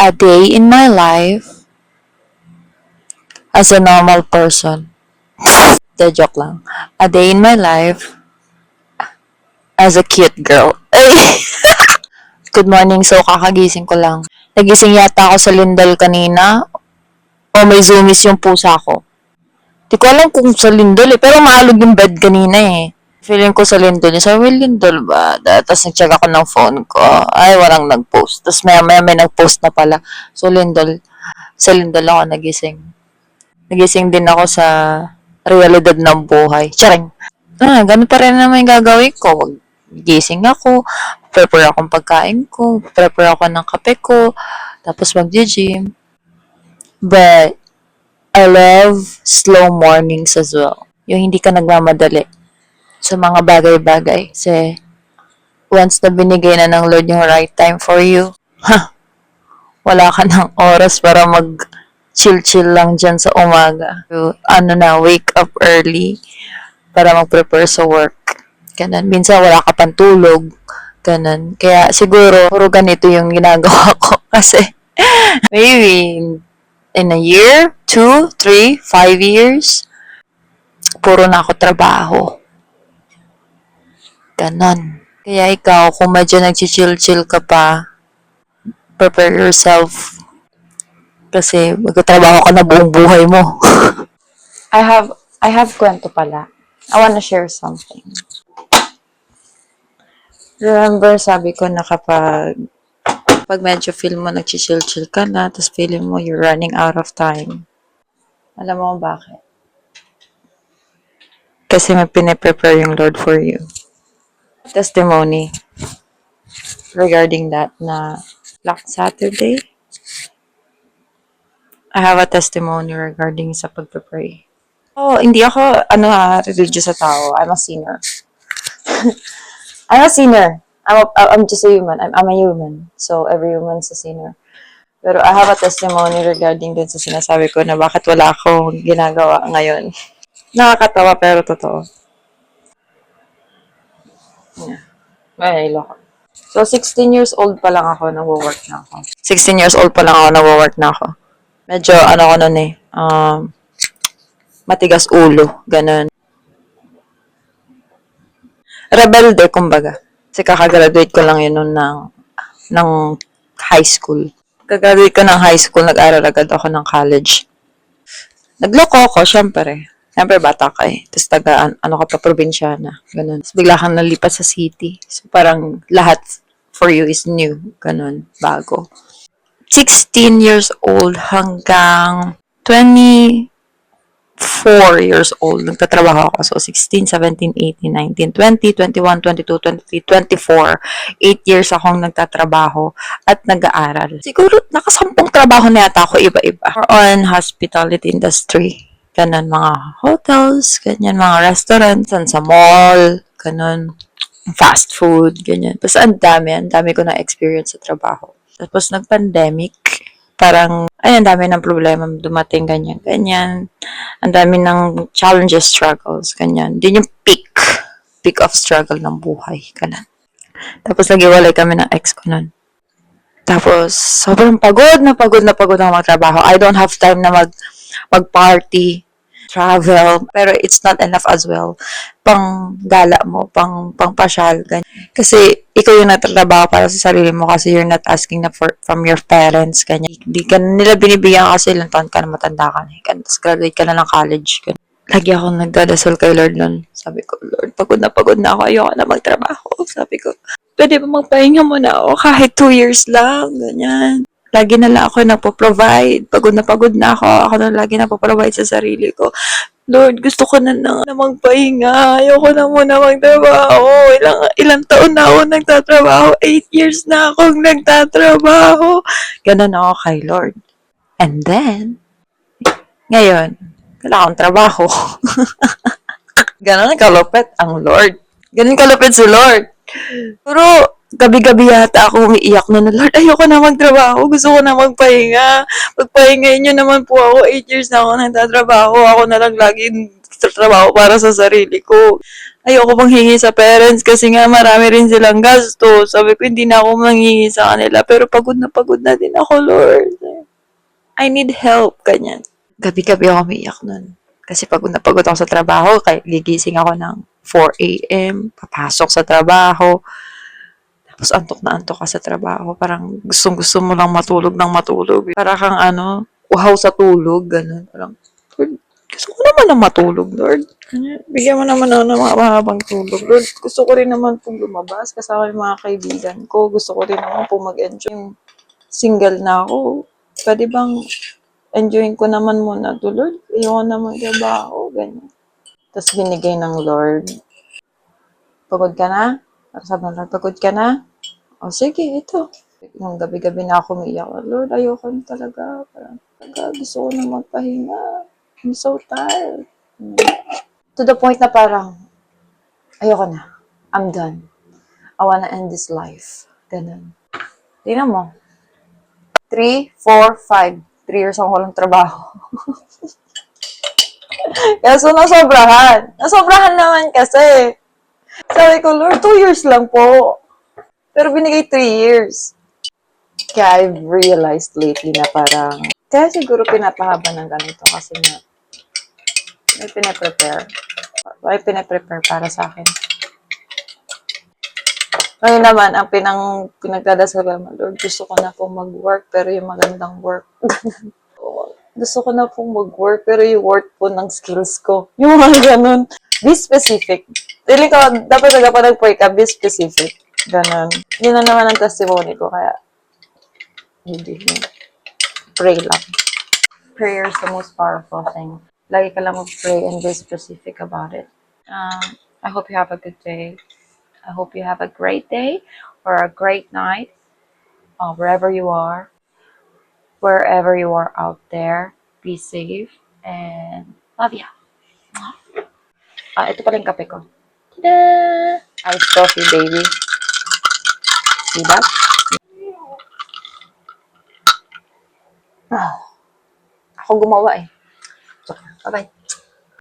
A day in my life as a normal person. The joke lang. A day in my life as a cute girl. Ay! Good morning. So, kakagising ko lang. Nagising yata ako sa lindol kanina. O may zoomies yung pusa ko. Di ko alam kung sa lindol eh. Pero maalog yung bed kanina eh. Feeling ko sa lindol. Sabi, lindol ba? Tapos nag-check ako ng phone ko. Ay, walang nag-post. Tapos maya may nag-post na pala. So, lindol. Sa lindol ako nagising. Nagising din ako sa realidad ng buhay. Charing. Ganun pa rin naman yung gagawin ko. Gising ako. Prepare akong pagkain ko. Prepare ako ng kape ko. Tapos mag-gym. But, I love slow mornings as well. Yung hindi ka nagmamadali sa mga bagay-bagay. Kasi, once na binigay na ng Lord yung right time for you, wala ka ng oras para chill-chill lang dyan sa umaga. So, wake up early para mag-prepare sa work. Ganun. Minsan wala ka pang tulog. Ganun. Kaya siguro, puro ganito yung ginagawa ko. Kasi, maybe in a year, 2, 3, 5 years, puro na ako trabaho. Ganon. Kaya ikaw, kung medyo nag-chill-chill ka pa, prepare yourself. Kasi magtatrabaho ka na buong buhay mo. I have kwento pala. I wanna share something. Remember, sabi ko na pag medyo feel mo nag-chill-chill ka na, tapos feeling mo you're running out of time. Alam mo bakit? Kasi may piniprepare yung Lord for you. Testimony regarding that na last Saturday, I have a testimony regarding sa pagpe-pray. Hindi ako, religious sa tao. I'm a sinner. I'm a sinner. I'm just a human. I'm a human. So, every human's a sinner. Pero I have a testimony regarding din sa sinasabi ko na bakit wala akong ginagawa ngayon. Nakakatawa pero totoo. Yeah. Ay, loko. So, 16 years old pa lang ako, nag-work na ako. 16 years old pa lang ako, nag-work na ako. Medyo, ko nun eh, matigas ulo, ganun. Rebelde, kumbaga. Kasi kakagraduate ko lang yun nun ng high school. Kakagraduate ko ng high school, nag-aral agad ako ng college. Nagloko ako, syempre. Siyempre, bata ka eh. Tapos ka pa, probinsyana. Ganun. Tapos bigla kang nalipat sa city. So, parang lahat for you is new. Ganun. Bago. 16 years old hanggang 24 years old. Nagtatrabaho ako. So, 16, 17, 18, 19, 20, 21, 22, 23, 24. 8 years akong nagtatrabaho at nag-aaral. Siguro, nakasampung trabaho na yata ako iba-iba. Or on hospitality industry. Ganun, mga hotels, ganyan, mga restaurants, sa mall, ganun, fast food, ganyan. Basta ang dami ko na experience sa trabaho. Tapos nag-pandemic, parang, ang dami ng problema dumating, ganyan. Ang dami ng challenges, struggles, ganyan. Din yung peak of struggle ng buhay, ganun. Tapos nag-iwalay kami ng ex ko nun. Tapos, sobrang pagod na ako magtrabaho. I don't have time na mag-party, travel, pero it's not enough as well. Pang gala mo, pang pasyal, ganyan. Kasi, ikaw yung natatrabaho para sa sarili mo kasi you're not asking na from your parents, ganyan. Hindi ka nila binibigyan kasi ilang taon ka na matanda ka na. Tapos graduate ka na ng college, ganyan. Lagi ako nagdadasal kay Lord nun. Sabi ko, Lord, pagod na ako, ayoko na magtrabaho. Sabi ko, pwede ba magpahinga mo na ako kahit 2 years lang, ganyan. Lagi na lang ako nagpo-provide. Pagod na ako. Ako na lagi nagpo-provide sa sarili ko. Lord, gusto ko na magpahinga. Ayoko na muna magtrabaho. Ilang taon na ako nagtatrabaho. 8 years na akong nagtatrabaho. Ganun ako kay Lord. And then, ngayon, wala akong trabaho. Ganun kalupit ang Lord. Ganun kalupit si Lord. Pero, gabi-gabi yata ako umiiyak na Lord, ayoko na magtrabaho, gusto ko na magpahinga. Pagpahingayin nyo naman po ako, 8 years na ako nagtatrabaho, ako na lang lagi trabaho para sa sarili ko. Ayoko bang hingi sa parents kasi nga marami rin silang gasto. Sabi ko, hindi na ako manghingi sa kanila. Pero pagod na din ako, Lord. I need help, ganyan. Gabi-gabi ako umiiyak nun. Kasi pagod ako sa trabaho. Kaya gigising ako ng 4 a.m. Papasok sa trabaho. Tapos antok na antok ka sa trabaho. Parang gustong-gusto mo lang matulog ng matulog. Para kang uhaw sa tulog. Ganun. Parang, Lord, gusto ko naman na matulog, Lord. Bigyan mo naman ako ng mga mahabang tulog. Lord, gusto ko rin naman pong lumabas kasama yung mga kaibigan ko. Gusto ko rin naman pong mag-enjoy. Yung single na ako. Pwede bang enjoyin ko naman muna to, Lord? Ayoko naman trabaho. Ganyan. Tapos binigay ng Lord. Pagod ka na? Sabi ng Lord, pagod ka na? O sige, ito. Nung gabi-gabi na ako umiiyak, Lord, ayoko na talaga. Parang, talaga, gusto ko na magpahinga. I'm so tired. To the point na parang, ayoko na. I'm done. I wanna end this life. Ganun. Tingnan mo. 3, 4, 5. 3 years ako walang trabaho. Kaya so, nasobrahan. Nasobrahan naman kasi. Sabi ko, Lord, 2 years lang po. Pero binigay 3 years. Kaya I've realized lately na parang, kaya siguro pinapahaba ng ganito kasi nga, may pinaprepare para sa akin. Ngayon naman, ang pinagdadasal ko naman, Lord, gusto ko na pong mag-work, pero yung magandang work. Gusto ko na pong mag-work, pero yung work po ng skills ko. Yung mga ganun. Be specific. Feeling ko, dapat nag-pray ka, be specific. Ganun. Yun na naman ang testimony ko, kaya hindi. Pray lang. Prayer is the most powerful thing. Lagi ka lang mag-pray and be specific about it. I hope you have a good day. I hope you have a great day or a great night, wherever you are. Wherever you are out there, be safe and love ya. Ito pala yung kape ko. Ta-da! Iced coffee, baby. See that? Ako gumawa eh. So, bye-bye.